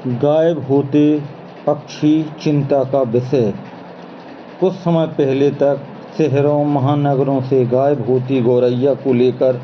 गायब होते पक्षी चिंता का विषय। कुछ समय पहले तक शहरों महानगरों से गायब होती गौरैया को लेकर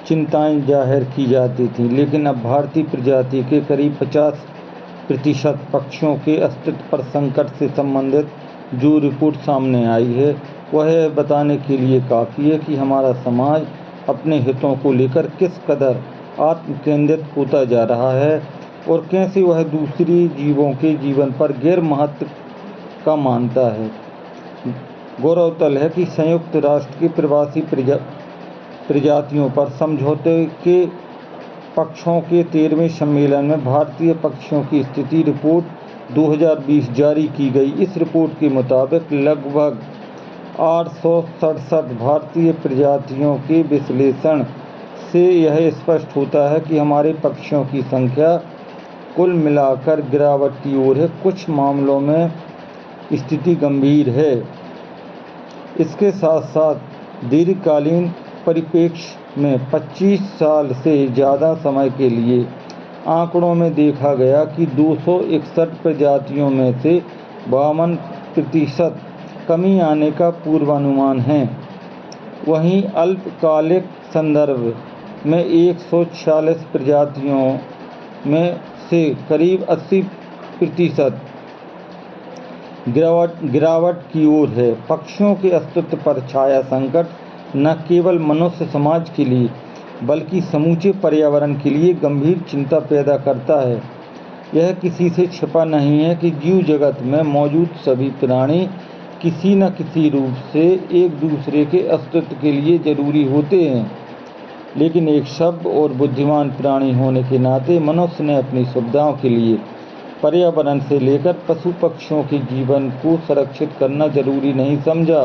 चिंताएं जाहिर की जाती थीं, लेकिन अब भारतीय प्रजाति के करीब 50% पक्षियों के अस्तित्व पर संकट से संबंधित जो रिपोर्ट सामने आई है, वह यह बताने के लिए काफ़ी है कि हमारा समाज अपने हितों को लेकर किस कदर आत्मकेंद्रित होता जा रहा है और कैसे वह दूसरी जीवों के जीवन पर गैर महत्व का मानता है। गौरतलब है कि संयुक्त राष्ट्र के प्रवासी प्रजातियों पर समझौते के पक्षों के 13वें सम्मेलन में भारतीय पक्षियों की स्थिति रिपोर्ट 2020 जारी की गई। इस रिपोर्ट के मुताबिक लगभग 867 भारतीय प्रजातियों के विश्लेषण से यह स्पष्ट होता है कि हमारे पक्षियों की संख्या कुल मिलाकर गिरावट की ओर है। कुछ मामलों में स्थिति गंभीर है। इसके साथ साथ दीर्घकालीन परिप्रेक्ष्य में 25 साल से ज़्यादा समय के लिए आंकड़ों में देखा गया कि 261 प्रजातियों में से 52% कमी आने का पूर्वानुमान है। वहीं अल्पकालिक संदर्भ में 146 प्रजातियों में से करीब 80% गिरावट की ओर है। पक्षियों के अस्तित्व पर छाया संकट न केवल मनुष्य समाज के लिए बल्कि समूचे पर्यावरण के लिए गंभीर चिंता पैदा करता है। यह किसी से छिपा नहीं है कि जीव जगत में मौजूद सभी प्राणी किसी न किसी रूप से एक दूसरे के अस्तित्व के लिए जरूरी होते हैं, लेकिन एक सभ्य और बुद्धिमान प्राणी होने के नाते मनुष्य ने अपनी सुविधाओं के लिए पर्यावरण से लेकर पशु पक्षियों के जीवन को सुरक्षित करना जरूरी नहीं समझा।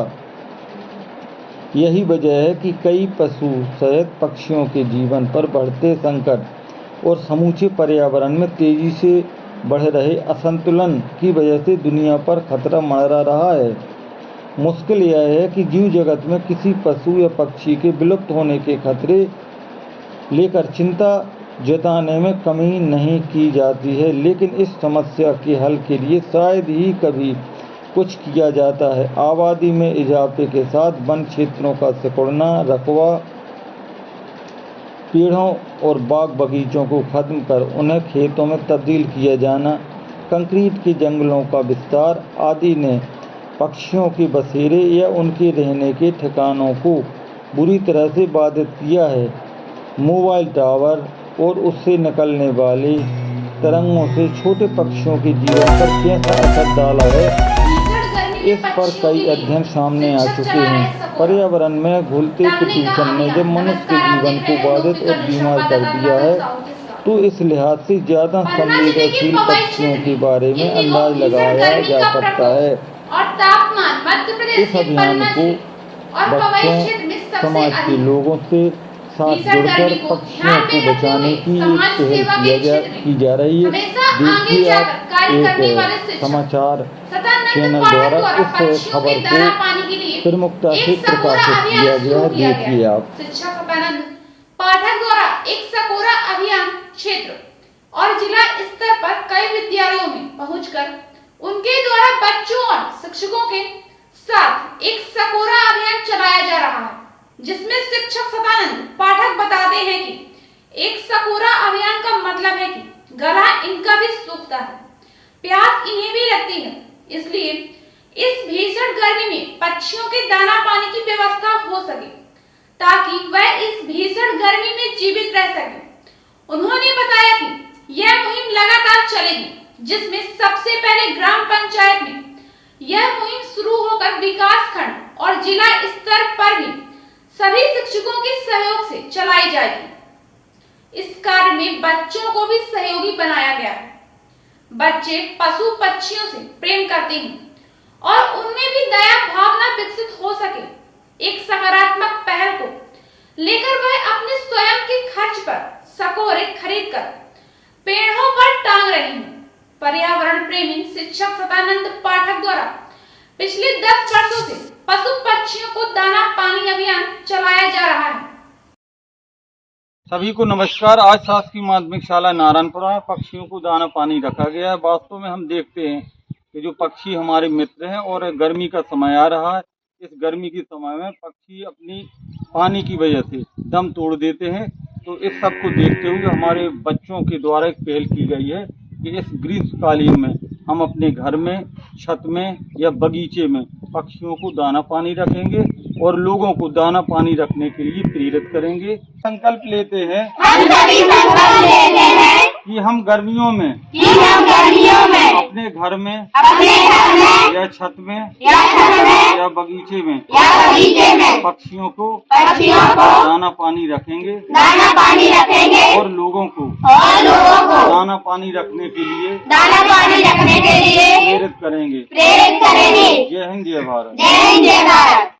यही वजह है कि कई पशु सहित पक्षियों के जीवन पर बढ़ते संकट और समूचे पर्यावरण में तेजी से बढ़ रहे असंतुलन की वजह से दुनिया पर खतरा मंडरा रहा है। मुश्किल यह है कि जीव जगत में किसी पशु या पक्षी के विलुप्त होने के खतरे लेकर चिंता जताने में कमी नहीं की जाती है, लेकिन इस समस्या के हल के लिए शायद ही कभी कुछ किया जाता है। आबादी में इजाफे के साथ वन क्षेत्रों का सिकुड़ना, रकबा, पेड़ों और बाग बगीचों को खत्म कर उन्हें खेतों में तब्दील किया जाना, कंक्रीट के जंगलों का विस्तार आदि ने पक्षियों के बसेरे या उनके रहने के ठिकानों को बुरी तरह से बाधित किया है। मोबाइल टावर और उससे निकलने वाले तरंगों से छोटे पक्षियों के जीवन पर कैसा असर डाला है, इस पर कई अध्ययन सामने आ चुके हैं। पर्यावरण में घुलते प्रदूषण ने जब मनुष्य के जीवन को बाधित और बीमार कर दिया है, तो इस लिहाज से ज़्यादा संवेदनशील पक्षियों के बारे में अंदाज लगाया जा सकता है। इस अभियान को बच्चों, समाज के लोगों से साथ जुड़कर पक्षियों को बचाने की एक पहल की जा रही है। देखिए, आप एक समाचार चैनल द्वारा इस खबर को प्रमुखता से प्रकाशित किया गया है। देखिए आप। शिक्षक सतानंद पाठक द्वारा एक सकोरा अभियान क्षेत्र और जिला स्तर पर कई विद्यालयों में पहुंचकर उनके द्वारा बच्चों और शिक्षकों के साथ एक सकोरा अभियान चलाया जा रहा है, जिसमें शिक्षक सतानंद पाठक बताते हैं कि एक सकोरा अभियान का मतलब है कि गला इनका भी सूखता है, प्यास इन्हें भी लगती है, इसलिए इस भीषण गर्मी में पक्षियों के दाना पानी की व्यवस्था हो सके ताकि वह इस भीषण गर्मी में जीवित रह सके। उन्होंने बताया कि यह मुहिम लगातार चलेगी, जिसमें सबसे पहले ग्राम पंचायत में यह मुहिम शुरू होकर विकास खंड और जिला स्तर पर भी सभी शिक्षकों के सहयोग से चलाई जाएगी। इस कार्य में बच्चों को भी सहयोगी बनाया गया है। बच्चे पशु पक्षियों से प्रेम करते हैं और उनमें भी दया भावना विकसित हो सके, एक सकारात्मक पहल को लेकर वह अपने स्वयं के खर्च पर सकोरे खरीदकर पेड़ों पर टांग रहे हैं। पर्यावरण प्रेमी शिक्षक सतानंद पाठक द्वारा पिछले 10 वर्षों से पशु पक्षियों को दाना पानी अभियान चलाया जा रहा है। सभी को नमस्कार। आज शासकीय माध्यमिक शाला नारायणपुरा में पक्षियों को दाना पानी रखा गया है। वास्तव में हम देखते हैं कि जो पक्षी हमारे मित्र हैं और गर्मी का समय आ रहा है, इस गर्मी के समय में पक्षी अपनी पानी की वजह से दम तोड़ देते हैं। तो इस सब को देखते हुए हमारे बच्चों के द्वारा एक पहल की गई है कि इस ग्रीष्मकालीन में हम अपने घर में, छत में या बगीचे में पक्षियों को दाना पानी रखेंगे और लोगों को दाना पानी रखने के लिए प्रेरित करेंगे। संकल्प लेते हैं कि हम गर्मियों में अपने घर में या छत में या बगीचे में पक्षियों को दाना पानी रखेंगे और लोगों को दाना पानी रखने के लिए प्रेरित करेंगे। जय हिंद, जय भारत।